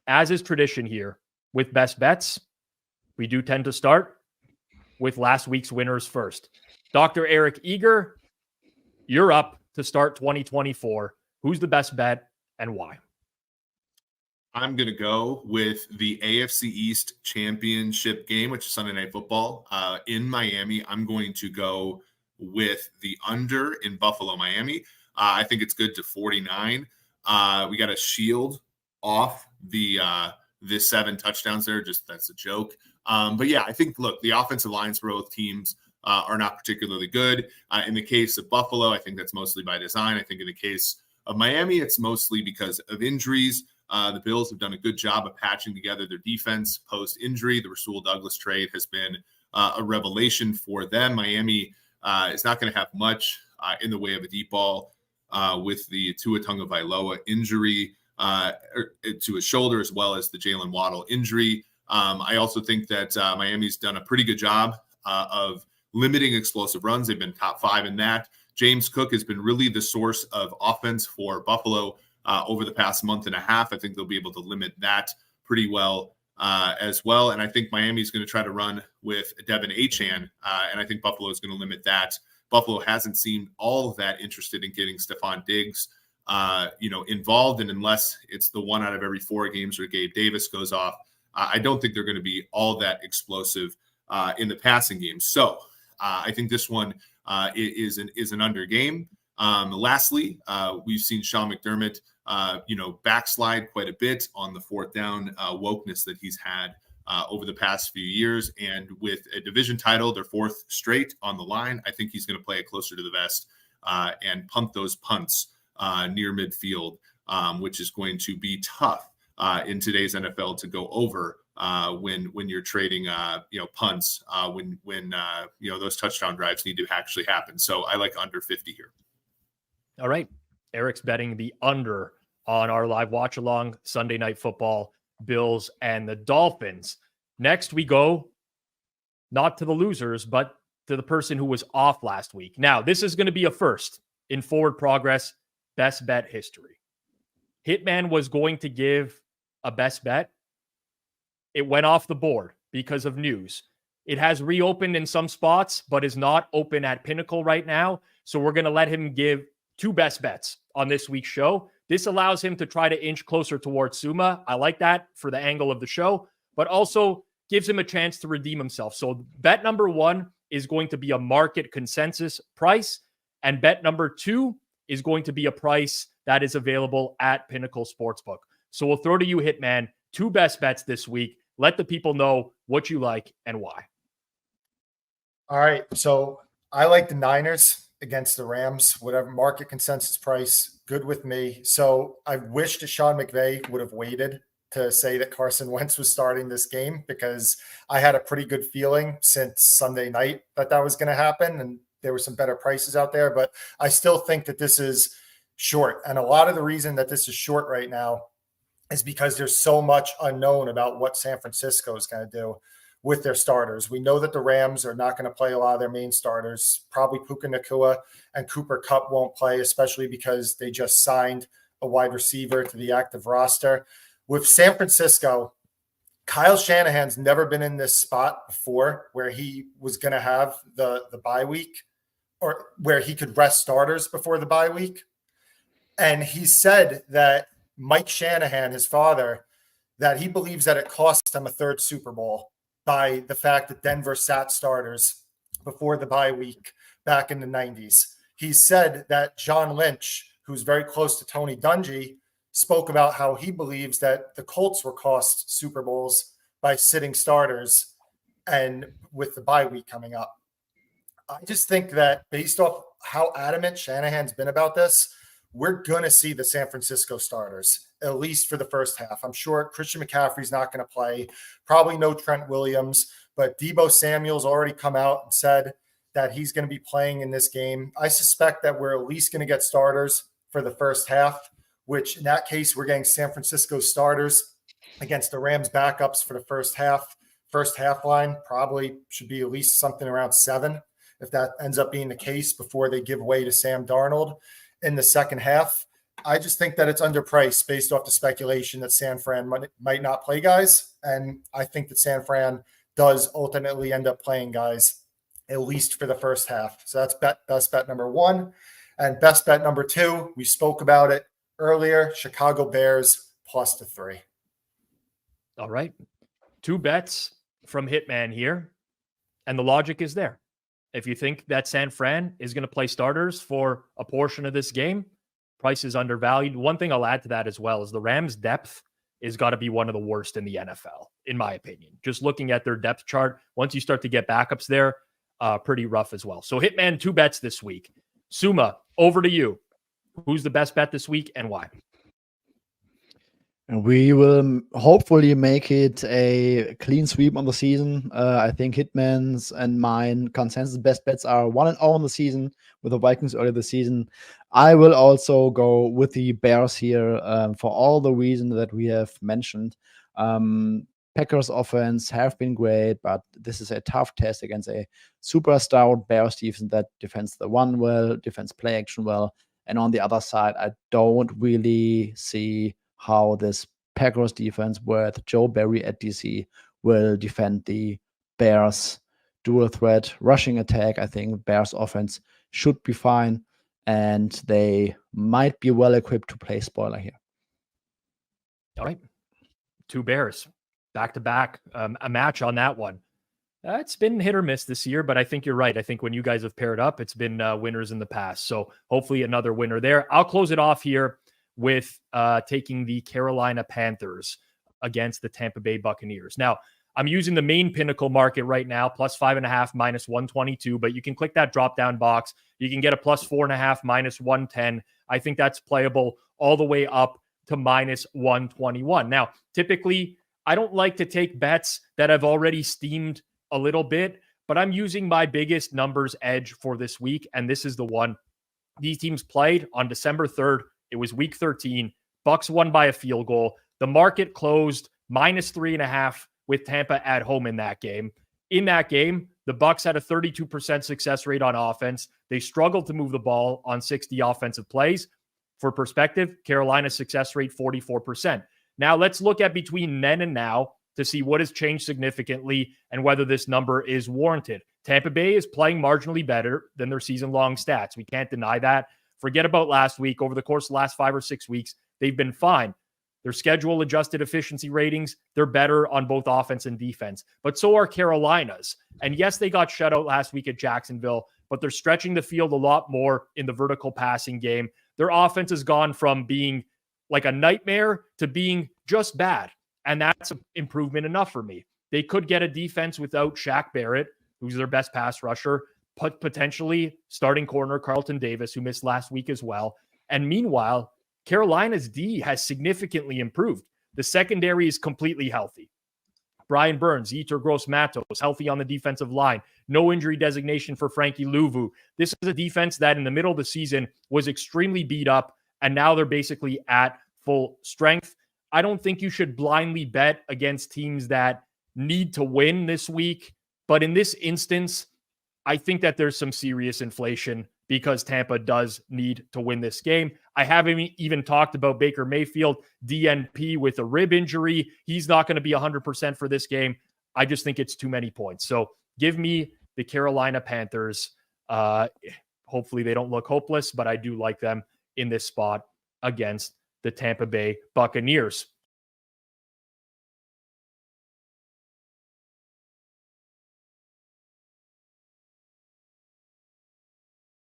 as is tradition here with best bets, we do tend to start with last week's winners first. Dr. Eric Eager, you're up to start 2024. Who's the best bet and why? I'm going to go with the AFC East Championship game, which is Sunday Night Football in Miami. I'm going to go with the under in Buffalo, Miami. I think it's good to 49. We got a shield off the 7 touchdowns there. Just that's a joke. But yeah, I think, look, the offensive lines for both teams are not particularly good. In the case of Buffalo, I think that's mostly by design. I think in the case of Miami, it's mostly because of injuries. The Bills have done a good job of patching together their defense post-injury. The Rasul Douglas trade has been a revelation for them. Miami is not going to have much in the way of a deep ball with the Tua Tagovailoa injury to his shoulder, as well as the Jalen Waddle injury. I also think that Miami's done a pretty good job of limiting explosive runs. They've been top 5 in that. James Cook has been really the source of offense for Buffalo over the past month and a half. I think they'll be able to limit that pretty well as well. And I think Miami's going to try to run with Devin Achane, and I think Buffalo is going to limit that. Buffalo hasn't seemed all that interested in getting Stephon Diggs, involved. And unless it's the 1 out of every 4 games where Gabe Davis goes off, I don't think they're going to be all that explosive in the passing game. So I think this one is an under game. Lastly, we've seen Sean McDermott, backslide quite a bit on the 4th down wokeness that he's had over the past few years. And with a division title, their 4th straight on the line, I think he's going to play it closer to the vest and punt those punts near midfield, which is going to be tough in today's NFL to go over when you're trading, punts when those touchdown drives need to actually happen. So I like under 50 here. All right. Eric's betting the under on our live watch along Sunday Night Football, Bills and the Dolphins. Next, we go not to the losers, but to the person who was off last week. Now, this is going to be a first in Forward Progress best bet history. Hitman was going to give a best bet. It went off the board because of news. It has reopened in some spots, but is not open at Pinnacle right now. So we're going to let him give 2 best bets on this week's show. This allows him to try to inch closer towards Suma. I like that for the angle of the show, but also gives him a chance to redeem himself. So bet number 1 is going to be a market consensus price, and bet number 2 is going to be a price that is available at Pinnacle Sportsbook. So we'll throw to you, Hitman, 2 best bets this week. Let the people know what you like and why. All right. So I like the Niners against the Rams, whatever market consensus price, good with me. So I wish that Sean McVay would have waited to say that Carson Wentz was starting this game, because I had a pretty good feeling since Sunday night that was going to happen, and there were some better prices out there, but I still think that this is short. And a lot of the reason that this is short right now is because there's so much unknown about what San Francisco is going to do with their starters. We know that the Rams are not going to play a lot of their main starters. Probably Puka Nacua and Cooper Kupp won't play, especially because they just signed a wide receiver to the active roster. With San Francisco, Kyle Shanahan's never been in this spot before where he was going to have the bye week, or where he could rest starters before the bye week. And he said that Mike Shanahan, his father, that he believes that it cost them a 3rd Super Bowl by the fact that Denver sat starters before the bye week back in the 90s. He said that John Lynch, who's very close to Tony Dungy, spoke about how he believes that the Colts were cost Super Bowls by sitting starters and with the bye week coming up. I just think that based off how adamant Shanahan's been about this, we're going to see the San Francisco starters, at least for the first half. I'm sure Christian McCaffrey's not going to play, probably no Trent Williams, but Deebo Samuel's already come out and said that he's going to be playing in this game. I suspect that we're at least going to get starters for the first half, which in that case, we're getting San Francisco starters against the Rams backups for the first half. First half line probably should be at least something around 7, if that ends up being the case, before they give way to Sam Darnold in the second half. I just think that it's underpriced based off the speculation that San Fran might not play guys. And I think that San Fran does ultimately end up playing guys, at least for the first half. So that's best bet number one. And best bet number two, we spoke about it earlier, Chicago Bears +3. All right. 2 bets from Hitman here. And the logic is there. If you think that San Fran is going to play starters for a portion of this game, price is undervalued. One thing I'll add to that as well is the Rams' depth is got to be one of the worst in the NFL, in my opinion. Just looking at their depth chart, once you start to get backups there, pretty rough as well. So Hitman, 2 bets this week. Suma, over to you. Who's the best bet this week and why? And we will hopefully make it a clean sweep on the season. I think Hitman's and mine consensus best bets are 1-0 on the season with the Vikings earlier this season. I will also go with the Bears here for all the reasons that we have mentioned. Packers offense have been great, but this is a tough test against a super stout Bears defense that defends the run well, defends play action well. And on the other side, I don't really see how this Packers defense with Joe Barry at DC will defend the Bears dual threat rushing attack. I think Bears offense should be fine, and they might be well equipped to play spoiler here. All right. 2 Bears back to back, a match on that one. It's been hit or miss this year, but I think you're right. I think when you guys have paired up, it's been winners in the past. So hopefully another winner there. I'll close it off here with taking the Carolina Panthers against the Tampa Bay Buccaneers. Now, I'm using the main Pinnacle market right now, +5.5, -122, but you can click that drop-down box. You can get a +4.5, -110. I think that's playable all the way up to -121. Now, typically, I don't like to take bets that have already steamed a little bit, but I'm using my biggest numbers edge for this week, and this is the one. These teams played on December 3rd. It was week 13. Bucs won by a field goal. The market closed -3.5 with Tampa at home in that game. In that game, the Bucs had a 32% success rate on offense. They struggled to move the ball on 60 offensive plays. For perspective, Carolina's success rate, 44%. Now let's look at between then and now to see what has changed significantly and whether this number is warranted. Tampa Bay is playing marginally better than their season-long stats. We can't deny that. Forget about last week. Over the course of the last 5 or 6 weeks, they've been fine. Their schedule adjusted efficiency ratings, they're better on both offense and defense. But so are Carolina's. And yes, they got shut out last week at Jacksonville, but they're stretching the field a lot more in the vertical passing game. Their offense has gone from being like a nightmare to being just bad. And that's an improvement enough for me. They could get a defense without Shaq Barrett, who's their best pass rusher, potentially starting corner Carlton Davis, who missed last week as well. And meanwhile, Carolina's D has significantly improved. The secondary is completely healthy. Brian Burns, Yetur Gross-Matos, healthy on the defensive line. No injury designation for Frankie Louvu. This is a defense that in the middle of the season was extremely beat up, and now they're basically at full strength. I don't think you should blindly bet against teams that need to win this week. But in this instance, I think that there's some serious inflation because Tampa does need to win this game. I haven't even talked about Baker Mayfield, DNP with a rib injury. He's not going to be 100% for this game. I just think it's too many points. So give me the Carolina Panthers. Hopefully they don't look hopeless, but I do like them in this spot against the Tampa Bay Buccaneers.